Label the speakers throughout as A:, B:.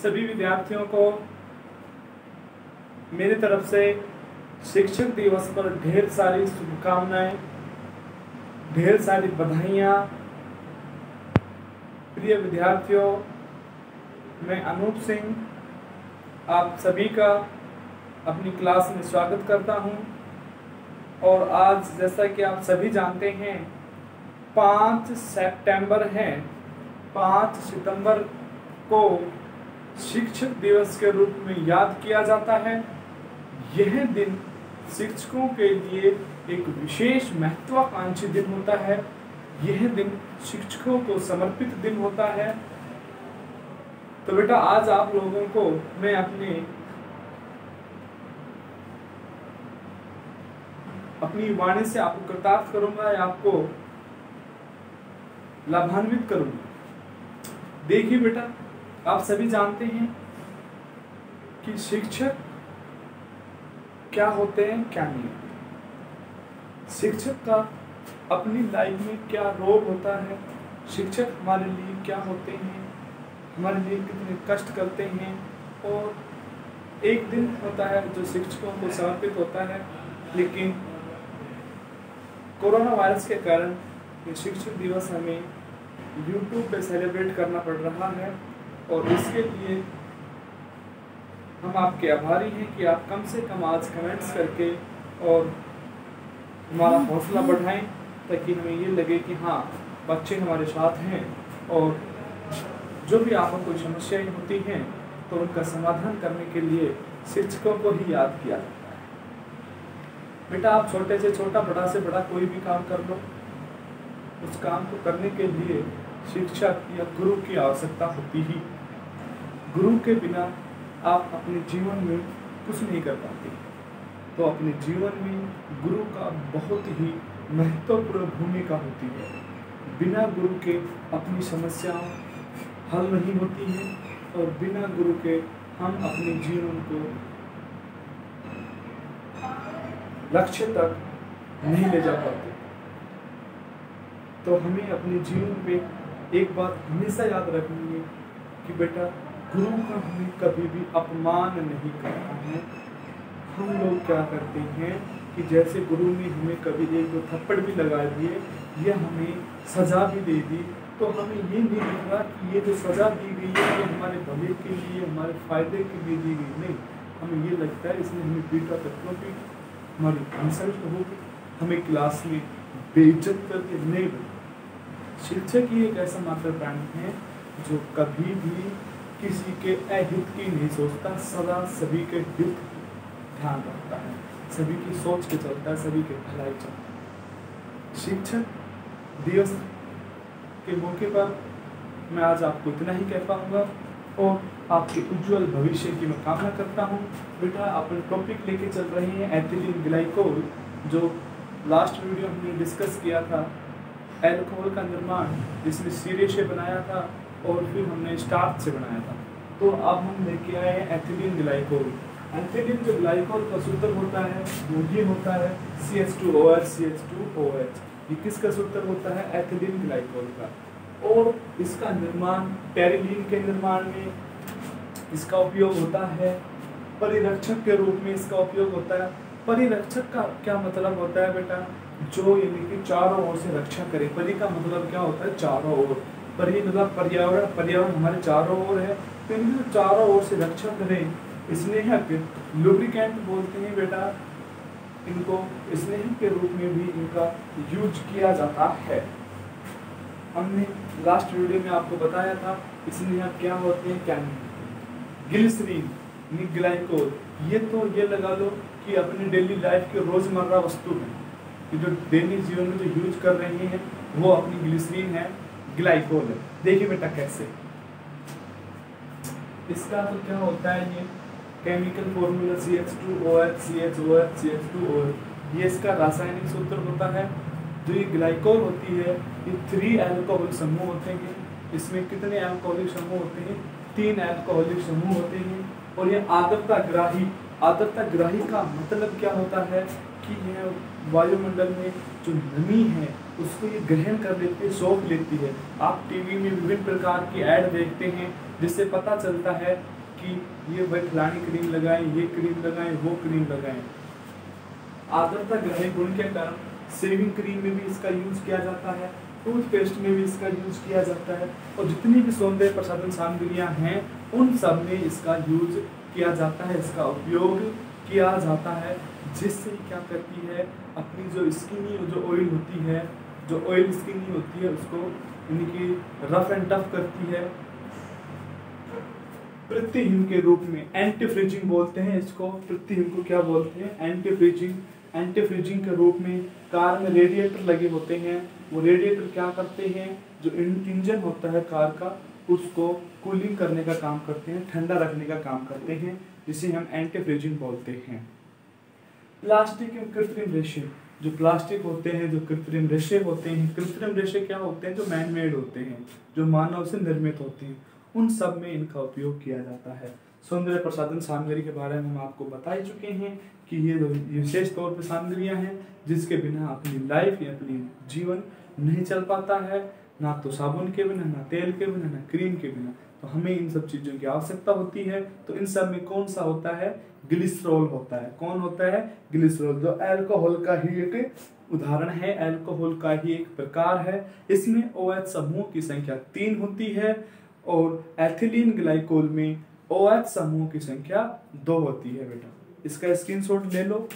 A: सभी विद्यार्थियों को मेरी तरफ से शिक्षक दिवस पर ढेर सारी शुभकामनाएं, ढेर सारी बधाइयाँ। प्रिय विद्यार्थियों, मैं अनूप सिंह आप सभी का अपनी क्लास में स्वागत करता हूं। और आज जैसा कि आप सभी जानते हैं 5 सितंबर है। 5 सितंबर को शिक्षक दिवस के रूप में याद किया जाता है। यह दिन शिक्षकों के लिए एक विशेष महत्वाकांक्षी दिन होता है। यह दिन शिक्षकों को समर्पित दिन होता है। तो बेटा आज आप लोगों को मैं अपनी वाणी से आपको कृतार्थ करूंगा या आपको लाभान्वित करूंगा। देखिए बेटा, आप सभी जानते हैं कि शिक्षक क्या होते हैं, क्या नहीं होते। शिक्षक का अपनी लाइफ में क्या रोल होता है, शिक्षक हमारे लिए क्या होते हैं, हमारे लिए कितने कष्ट करते हैं। और एक दिन होता है जो शिक्षकों को समर्पित होता है, लेकिन कोरोना वायरस के कारण ये शिक्षक दिवस हमें YouTube पे सेलिब्रेट करना पड़ रहा है। और इसके लिए हम आपके आभारी हैं कि आप कम से कम आज कमेंट्स करके और हमारा हौसला बढ़ाएं, ताकि हमें ये लगे कि हाँ बच्चे हमारे साथ हैं और जो भी आपको कोई समस्याएं होती हैं तो उनका समाधान करने के लिए शिक्षकों को ही याद किया जाता है। बेटा आप छोटे से छोटा, बड़ा से बड़ा कोई भी काम कर लो, उस काम को करने के लिए शिक्षक या गुरु की आवश्यकता होती ही। गुरु के बिना आप अपने जीवन में कुछ नहीं कर पाते। तो अपने जीवन में गुरु का बहुत ही महत्वपूर्ण भूमिका होती है। बिना गुरु के अपनी समस्याएं हल नहीं होती हैं और बिना गुरु के हम अपने जीवन को लक्ष्य तक नहीं ले जा पाते। तो हमें अपने जीवन पे एक बात हमेशा याद रखनी है कि बेटा गुरु का हमें कभी भी अपमान नहीं करना है। हम लोग क्या करते हैं कि जैसे गुरु ने हमें कभी 1-2 थप्पड़ भी लगा दिए या हमें सजा भी दे दी, तो हमें ये नहीं दिख रहा कि ये जो सजा दी गई है ये हमारे भले के लिए, हमारे फायदे के लिए दी गई। नहीं, हमें ये लगता है इसने हमें पीटा तो क्यों पीटा, हमारी इंसल्ट होगी, हमें क्लास में बेइज्जत करके नहीं। शिक्षक ही एक ऐसा मात्र प्राणी है जो कभी भी किसी के अहित की नहीं सोचता, सदा सभी के हित ध्यान रखता है, सभी की सोच के चलता है, सभी के भलाई चलता है। शिक्षक दिवस के मौके पर मैं आज आपको इतना ही कह पाऊंगा और आपके उज्जवल भविष्य की मैं कामना करता हूँ। बेटा अपन टॉपिक लेके चल रहे हैं एथिलीन ग्लाइकोल, जो लास्ट वीडियो हमने डिस्कस किया था। एल्कोहल का निर्माण जिसमें सीरे से बनाया था और फिर हमने स्टार्च से बनाया था। तो अब हम लेके आए हैं एथिलीन ग्लाइकोल। एथिलीन जो ग्लाइकोल का सूत्र होता है वो ये होता है CH2OH CH2OH। ये किसका सूत्र होता है? एथिलीन ग्लाइकोल का। और इसका निर्माण टेरिलीन के निर्माण में इसका उपयोग होता है। परिरक्षक के रूप में इसका उपयोग होता है। परिरक्षक का क्या मतलब होता है बेटा? जो यानी कि चारों ओर से रक्षा करे। परि का मतलब क्या होता है? चारों ओर। परि मतलब पर्यावरण, पर्यावरण हमारे चारों ओर है, तो इनकी चारों ओर से रक्षा करें। स्नेहक लुब्रिकेंट बोलते हैं बेटा इनको, स्नेहक के रूप में भी इनका यूज किया जाता है। हमने लास्ट वीडियो में आपको बताया था स्नेहक क्या होते हैं क्या नहीं। ग्लिसरीन, ग्लाइकोल, ये तो ये लगा लो कि अपनी डेली लाइफ के रोजमर्रा वस्तु है, कि जो दैनिक जीवन में जो यूज कर रहे हैं वो अपनी ग्लिसरीन है, ग्लाइकोल है। देखिए बेटा कैसे, इसका तो क्या होता है, ये chemical formula CH2OH CHOH CH2OH, ये इसका रासायनिक सूत्र होता है। जो ये ग्लाइकोल होती है ये 3 अल्कोहल समूह होते हैं। इसमें कितने अल्कोहलिक समूह होते हैं? 3 अल्कोहलिक समूह होते हैं। और ये आर्द्रताग्राही, आर्द्रताग्राही का मतलब क्या होता है कि यह वायुमंडल में जो नमी है उसको ये ग्रहण कर लेती है, सौंप लेती है। आप टीवी में विभिन्न प्रकार की ऐड देखते हैं जिससे पता चलता है कि ये भाई फलानी क्रीम लगाएं, ये क्रीम लगाएं, वो क्रीम लगाएं। आर्द्रता ग्रहण गुण के कारण शेविंग क्रीम में भी इसका यूज किया जाता है, टूथपेस्ट में भी इसका यूज किया जाता है, और जितनी भी सौंदर्य प्रसाधन सामग्रियां हैं उन सब में इसका यूज किया जाता है, इसका उपयोग किया जाता है। जिससे क्या करती है, अपनी जो स्किनी जो ऑयल होती है, जो ऑयल स्किनी होती है उसको यानी कि रफ एंड टफ करती है। प्रतिहिम के रूप में एंटी फ्रीजिंग बोलते हैं इसको। प्रतिहिम को क्या बोलते हैं? Anti freezing. एंटी फ्रीजिंग के रूप में कार में रेडिएटर लगे होते हैं, वो रेडिएटर क्या करते हैं, जो इंजन होता है कार का उसको कूलिंग करने का काम करते हैं, ठंडा रखने का काम करते हैं, जिसे हम एंटी फ्रीजिंग बोलते हैं। प्लास्टिक और कृत्रिम रेशे, जो प्लास्टिक होते हैं, जो कृत्रिम रेशे होते हैं, कृत्रिम रेशे क्या होते हैं? जो मैन मेड होते हैं, जो मानव से निर्मित होते हैं, उन सब में इनका उपयोग किया जाता है। सौंदर्य प्रसाधन सामग्री के बारे में हम आपको बता ही चुके हैं कि ये विशेष तौर पर सामग्रियां हैं जिसके बिना अपनी लाइफ या अपनी जीवन नहीं चल पाता है, ना तो साबुन के बिना, ना तेल के बिना, ना क्रीम के बिना। तो हमें इन सब चीजों की आवश्यकता होती है। तो इन सब में कौन सा होता है? ग्लिसरॉल होता है। कौन होता है? ग्लिसरॉल, जो अल्कोहल का ही एक उदाहरण है, अल्कोहल का ही एक प्रकार है। इसमें OH समूह की संख्या 3 होती है और एथिलीन ग्लाइकोल में OH समूह की संख्या 2 होती है। बेटा इसका स्क्रीनशॉट ले लो।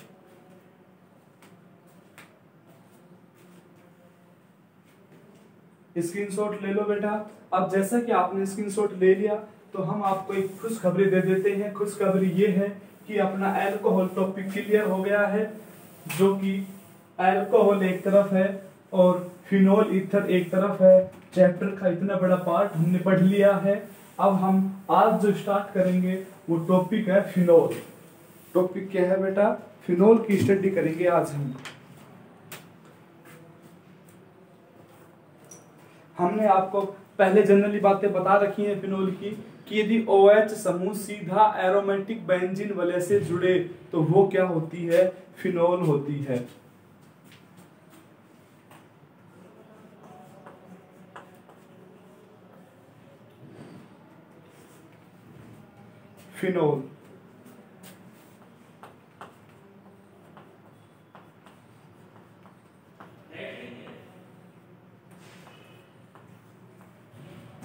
A: स्क्रीनशॉट ले लो बेटा। अब जैसा कि आपने स्क्रीनशॉट ले लिया तो हम आपको एक खुशखबरी दे देते हैं। खुशखबरी ये है कि अपना अल्कोहल टॉपिक क्लियर हो गया है, जो कि अल्कोहल एक तरफ है और फिनोल ईथर एक तरफ है। चैप्टर का इतना बड़ा पार्ट हमने पढ़ लिया है। अब हम आज जो स्टार्ट करेंगे वो टॉपिक है फिनोल। टॉपिक क्या है बेटा? फिनोल की स्टडी करेंगे आज हम। हमने आपको पहले जनरली बातें बता रखी हैं फिनोल की कि यदि OH समूह सीधा एरोमेटिक बेंजीन वलय से जुड़े तो वो क्या होती है? फिनोल होती है। फिनोल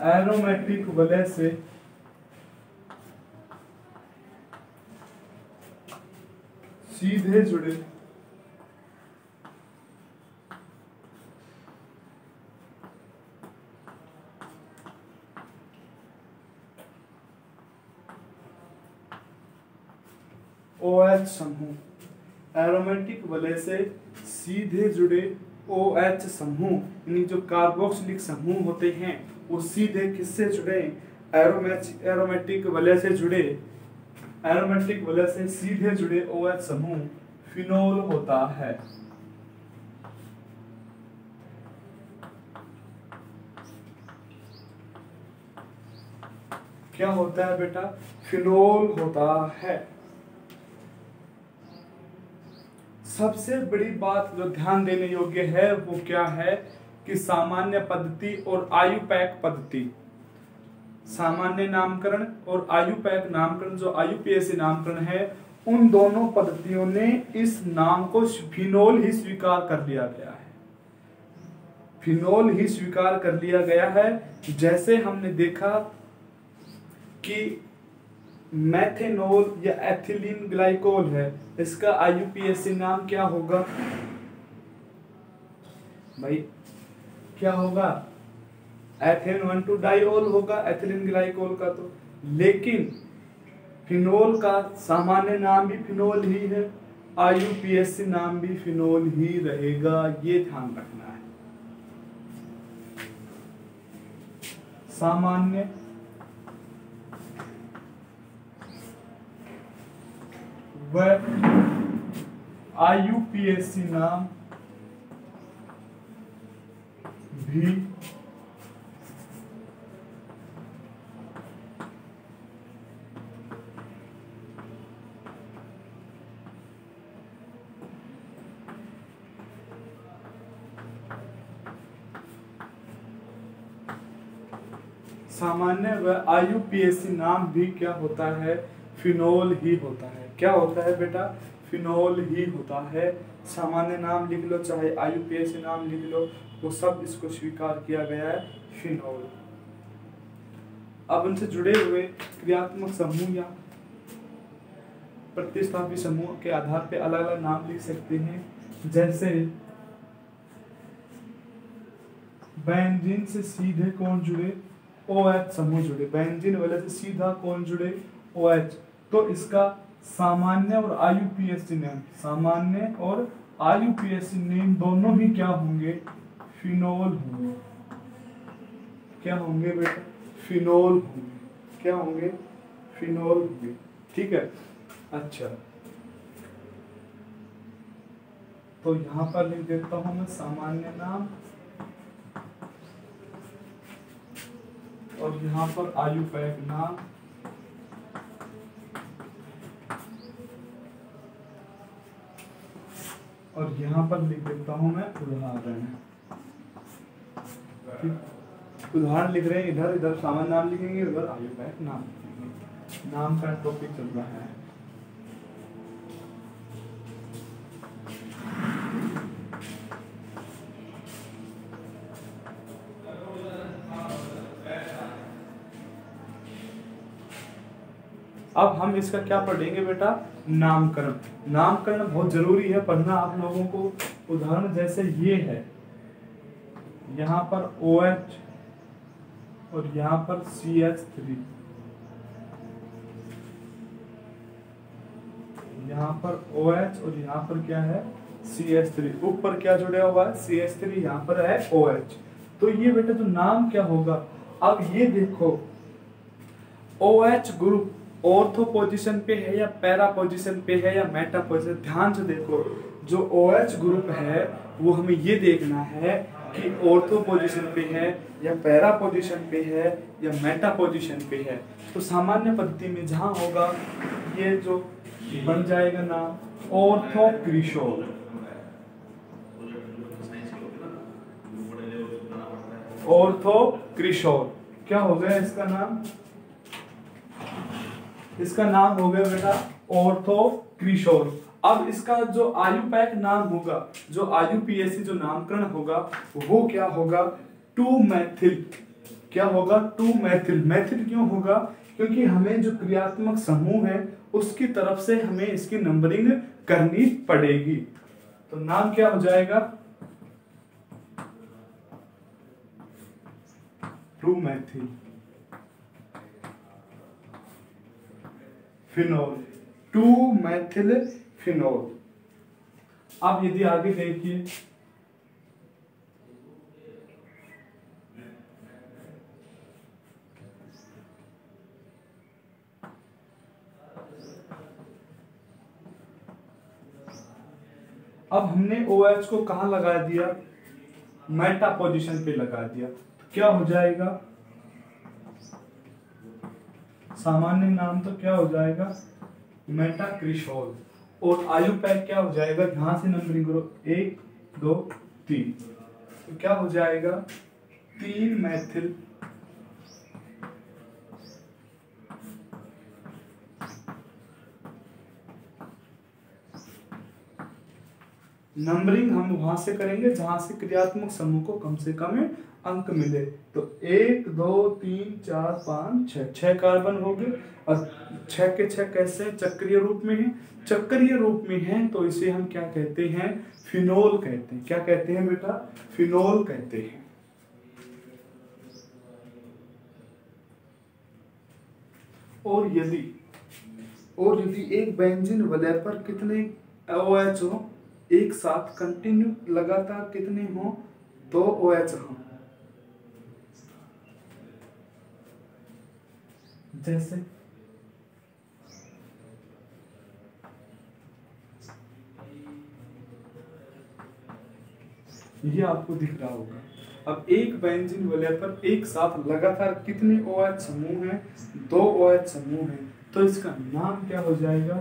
A: एरोमेटिक वलय से सीधे जुड़े OH समूह, एरोमेटिक वलय से सीधे जुड़े OH समूह, यानी जो कार्बोक्सिलिक समूह होते हैं वो सीधे किससे जुड़े? एरोमेटिक वलय से जुड़े। एरोमेटिक वलय से सीधे जुड़े OH समूह फिनोल होता है। क्या होता है बेटा? फिनोल होता है। सबसे बड़ी बात जो ध्यान देने योग्य है वो क्या है कि सामान्य पद्धति और आयुपैक पद्धति, सामान्य नामकरण और आयुपैक नामकरण, जो IUPAC नामकरण है, उन दोनों पद्धतियों ने इस नाम को फिनोल ही स्वीकार कर लिया गया है। फिनोल ही स्वीकार कर लिया गया है। जैसे हमने देखा कि मैथेनॉल या एथिलीन ग्लाइकोल है, इसका IUPAC नाम क्या होगा भाई? क्या होगा? एथेन 1,2 डाइऑल होगा एथिलीन ग्लाइकोल का। तो लेकिन फिनोल का सामान्य नाम भी फिनोल ही है, IUPAC नाम भी फिनोल ही रहेगा, ये ध्यान रखना है। सामान्य व IUPAC नाम भी सामान्य व IUPAC नाम भी क्या होता है, फिनोल ही होता है। क्या होता है बेटा, फिनोल ही होता है। सामान्य नाम लिख लो चाहे IUPAC नाम लिख लो, वो सब इसको स्वीकार किया गया है, फिनोल। अब उनसे जुड़े हुए क्रियात्मक समूह या प्रतिस्थापी समूह के आधार पे अलग अलग नाम लिख सकते हैं। जैसे बेंजीन से सीधे कौन जुड़े, OH समूह जुड़े। बेंजीन वाले से सीधा कौन जुड़े, OH। तो इसका सामान्य और IUPAC नेम, सामान्य और IUPAC नेम दोनों ही क्या होंगे, फिनोल होंगे। क्या होंगे बेटा, फिनोल होंगे। क्या होंगे, फिनोल होंगे। ठीक है। अच्छा, तो यहां पर लिख देता हूं मैं सामान्य नाम, और यहां पर IUPAC नाम, और यहां पर लिख देता हूं मैं उदाहरण। उदाहरण लिख रहे हैं, इधर इधर सामान्य नाम लिखेंगे, उधर IUPAC नाम लिखेंगे। नाम का टॉपिक चल रहा है। अब हम इसका क्या पढ़ेंगे बेटा, नामकरण। नामकरण बहुत जरूरी है पढ़ना आप लोगों को। उदाहरण जैसे ये है, यहाँ पर OH और यहाँ पर CH3, यहाँ पर OH और यहाँ पर क्या है, CH3। ऊपर क्या जुड़ा हुआ है, CH3, यहाँ पर है OH। तो ये बेटा जो नाम क्या होगा, अब ये देखो OH ग्रुप ऑर्थो पोजीशन पे है या पैरा पोजीशन पे है या मेटा पोजीशन। ध्यान से देखो, जो OH ग्रुप है वो हमें ये देखना है कि ऑर्थो पोजीशन पे है या पैरा पोजीशन पे है या मेटा पोजीशन पे है। तो सामान्य पद्धति में जहां होगा ये जो बन जाएगा नाम ऑर्थोक्रिशोल। ऑर्थोक्रिशोल क्या हो गया इसका नाम, इसका नाम हो गया बेटा ऑर्थोक्रिशोल। अब इसका जो IUPAC नाम होगा, जो IUPAC जो नामकरण होगा वो क्या होगा, 2-मेथिल। क्या होगा, 2-मेथिल। मेथिल क्यों होगा, क्योंकि हमें जो क्रियात्मक समूह है उसकी तरफ से हमें इसकी नंबरिंग करनी पड़ेगी। तो नाम क्या हो जाएगा, 2-मेथिल फिनोल, 2-मेथिल फिनोल। अब यदि आगे देखिए, अब हमने OH को कहां लगा दिया, मेटा पोजीशन पे लगा दिया। तो क्या हो जाएगा, सामान्य नाम तो क्या हो जाएगा, मेटाक्रिशोल। और IUPAC क्या हो जाएगा, यहां से नंबरिंग करो, 1 2 3। तो क्या हो जाएगा, 3-मेथिल नंबरिंग हम वहां से करेंगे जहां से क्रियात्मक समूह को कम से कम अंक मिले। तो 1 2 3 4 5 6, 6 कार्बन हो गए, और 6 के 6 कैसे चक्रीय रूप में है, चक्रीय रूप में है तो इसे हम क्या कहते हैं, फिनोल कहते हैं। क्या कहते हैं बेटा, फिनोल कहते हैं। और यदि एक बेंजीन वलय पर कितने OH हो, एक साथ कंटिन्यू लगातार कितने हो, 2 OH हो। जैसे ये आपको दिख रहा होगा। अब एक बेंजीन वलय पर एक साथ लगातार कितने OH समूह हैं, 2 OH समूह हैं। तो इसका नाम क्या हो जाएगा,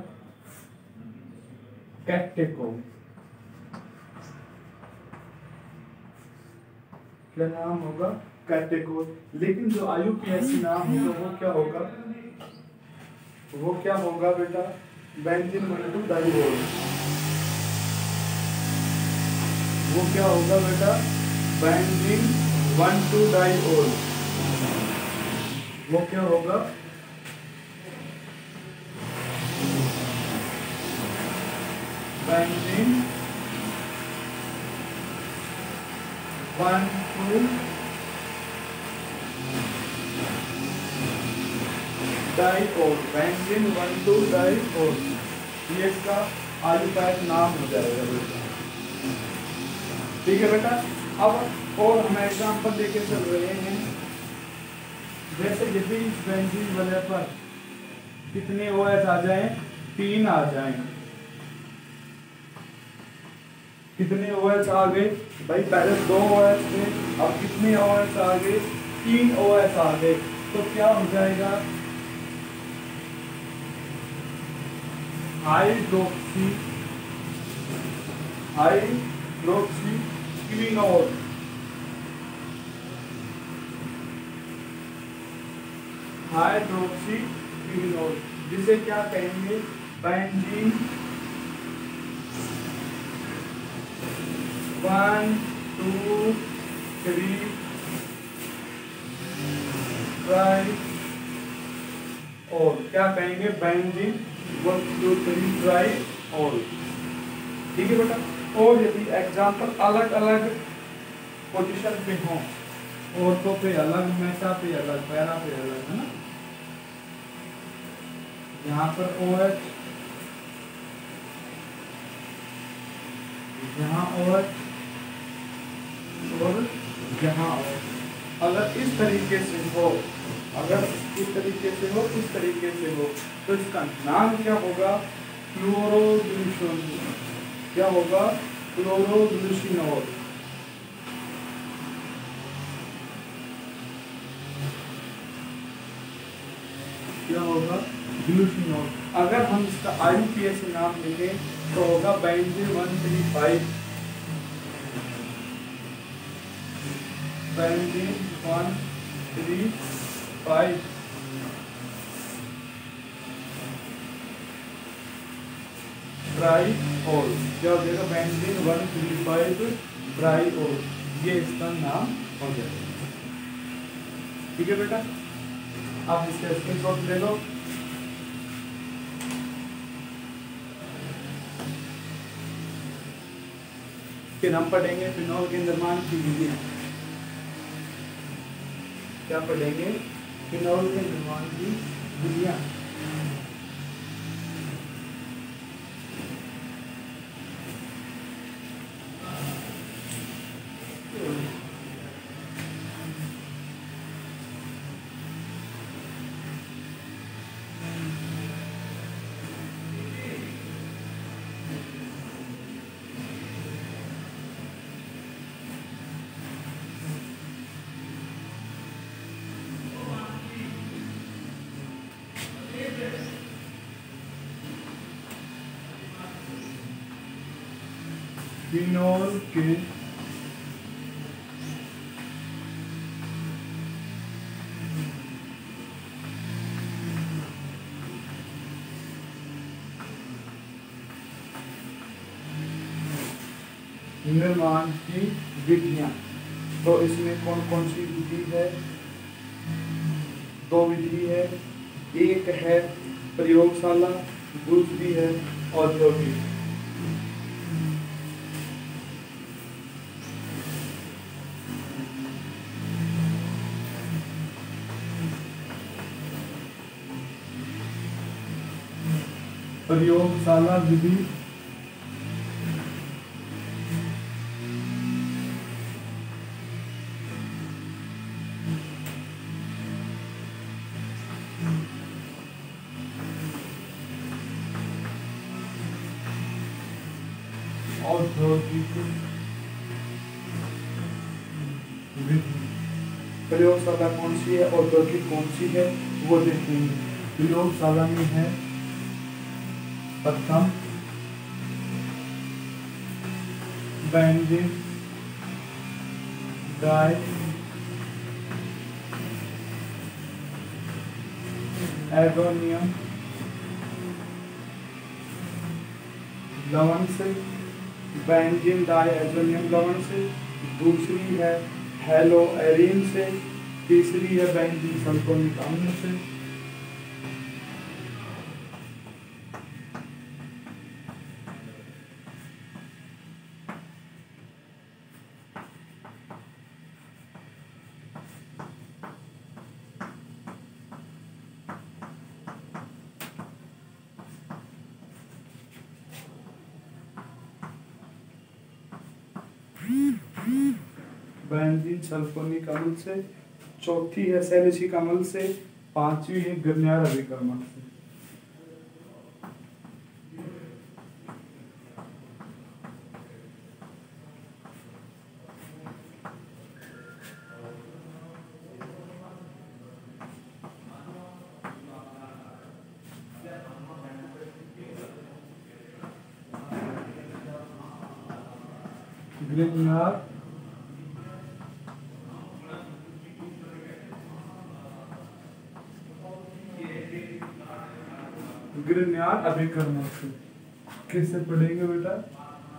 A: कैटेकोन। क्या नाम होगा, कैटेगोरी। लेकिन जो IUPAC नाम होगा वो क्या होगा, वो क्या होगा बेटा, बेंजीन 1,2-डाइओल। वो क्या होगा बेटा, बेंजीन 1,2-डाइओल। वो क्या होगा, बेंजीन 1,2-डाइओल। बेंजीन 1,2-डाइओल, ये इसका IUPAC नाम हो जाएगा बेटा। ठीक है बेटा। अब और हम एग्जाम्पल लेके चल रहे हैं, जैसे यदि इस बेंजीन वाले पर कितने OH आ जाएं, 3 आ जाएं। कितने OH आ गए भाई, पहले 2 OH थे, अब कितने OH आ गए, 3 OH आ गए। तो क्या हो जाएगा, हाइड्रोक्सीक्विनोल। हाइड्रोक्सीक्विनोल, जिसे क्या कहेंगे, बेंजीन 1, 2, 3 ट्राइओल। क्या कहेंगे, बेंजीन 1, 2, 3 ट्राइओल। ठीक है बेटा। और यदि एग्जाम्पल अलग अलग पोजीशन पे हों, औरतों पे अलग, मेटा पे अलग, पैरा पे अलग, है ना। यहाँ पर OH, यहाँ OH और यहाँ OH, अगर इस तरीके से हो, अगर इस तरीके से हो, इस तरीके से हो, तो इसका नाम क्या होगा, क्लोरोग्लिसरॉल। क्या होगा, क्लोरोग्लिसरॉल। क्या होगा, ग्लूसिनोल। अगर हम इसका IUPAC नाम लेंगे तो होगा बेंजीन 135। Benzene 135 triol. क्या हो जाएगा, बेंजीन 135 ट्राइओल, ये इसका नाम हो जाएगा। ठीक है बेटा, आप इसका स्क्रीनशॉट ले लो। फिर हम पढ़ेंगे फिनॉल के निर्माण की विधियां। क्या पढ़ेंगे, फिनॉल के निर्माण की विधियां। फिनॉल के निर्माण की विधियां। तो इसमें कौन कौन सी विधि है, 2 विधि है। एक है प्रयोगशाला, दूसरी है औद्योगिक। प्रयोगशाला विधि औद्योगिक विधि। प्रयोगशाला कौन सी है, औद्योगिक कौन सी है, वो देखेंगे। प्रयोगशाला में है प्रथम बेंजीन डाइऑक्साइड एजोनियम लवण से, बेंजीन डाइएजोनियम लवण से, दूसरी है हेलोएरिन से, तीसरी है बेंजीन सल्फोनिक अम्ल से, बेंजीन सल्फोनिक अम्ल से, चौथी है सैलिसिलिक अम्ल से, पांचवी है गर्नियर अभिकर्मक से। ग्रिग्नार ग्रिग्नार अभिकर्मक से। कैसे पढ़ेंगे बेटा?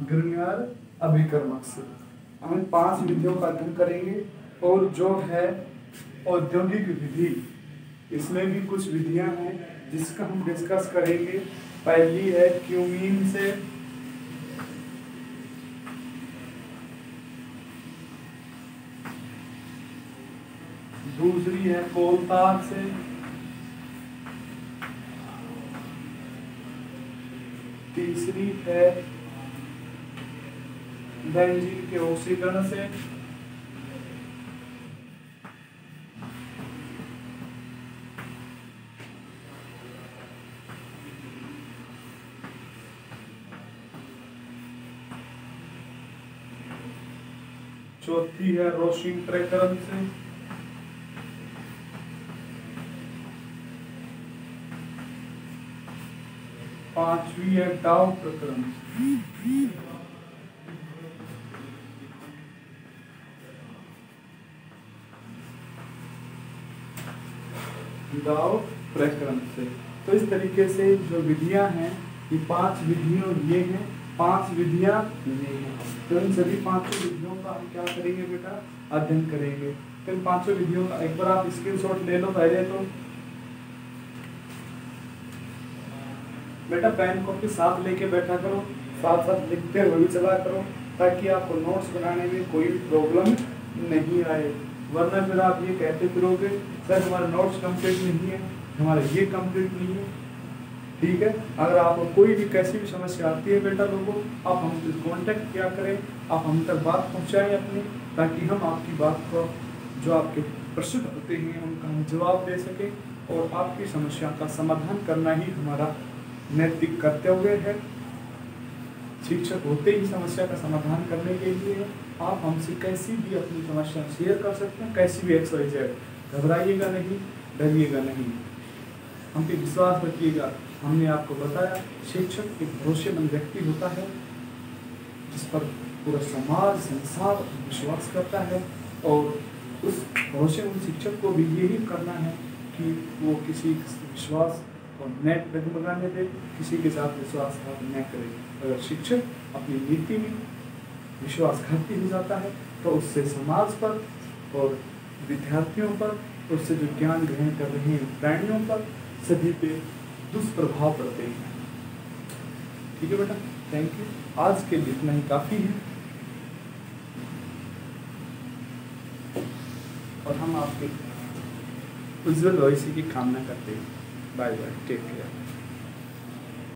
A: ग्रिग्नार अभिकर्मक से हम 5 विधियों का अध्ययन करेंगे। और जो है औद्योगिक विधि, इसमें भी कुछ विधियां हैं जिसका हम डिस्कस करेंगे। पहली है क्यूमीन से, दूसरी है कोलतार से, तीसरी है बेंजीन के ऑक्सीकरण से, चौथी है रोशिंग प्रकरण से, पांचवी है डाउ प्रकरण। डाउ प्रकरण से। तो इस तरीके से जो विधियां हैं, ये 5 विधियों ये हैं, 5 विधियां ये हैं। तो इन सभी 5 विधियों का हम क्या करेंगे बेटा? अध्ययन करेंगे। तो इन 5 विधियों का एक बार आप स्क्रीनशॉट ले लो पहले तो। बेटा पेन कॉपी साथ लेके बैठा करो, साथ साथ लिखते हुए भी चला करो, ताकि आपको नोट्स बनाने में कोई भी प्रॉब्लम नहीं आए। वरना फिर आप ये कहते फिरोगे सर हमारे नोट्स कंप्लीट नहीं है, हमारा ये कंप्लीट नहीं है। ठीक है, अगर आपको कोई भी कैसी भी समस्या आती है बेटा लोगों, आप हमसे कांटेक्ट किया करें, आप हम तक बात पहुंचाएं अपनी, ताकि हम आपकी बात को, जो आपके प्रश्न होते हैं उनका हम जवाब दे सकें। और आपकी समस्या का समाधान करना ही हमारा नैतिक कर्तव्य है। शिक्षक होते ही समस्या का समाधान करने के लिए आप हमसे कैसी भी अपनी समस्या शेयर कर सकते हैं, कैसी भी XYZ। घबराइएगा नहीं, डरिएगा नहीं, हम पे विश्वास रखिएगा। हमने आपको बताया शिक्षक एक भरोसेमंद व्यक्ति होता है जिस पर पूरा समाज संसार विश्वास करता है। और उस भरोसेमंद शिक्षक को भी यही करना है कि वो किसी विश्वास और नेट डगमगाने दे, किसी के साथ विश्वासघात न करे। अगर शिक्षक अपनी नीति में विश्वासघाती हो जाता है तो उससे समाज पर और विद्यार्थियों पर, उससे जो ज्ञान ग्रहण कर रहे हैं प्राणियों पर, सभी पे दुष्प्रभाव पड़ते हैं। ठीक है बेटा, थैंक यू। आज के लिए इतना ही काफ़ी है और हम आपके उज्जवल भविष्य की कामना करते हैं। Bye bye, take care.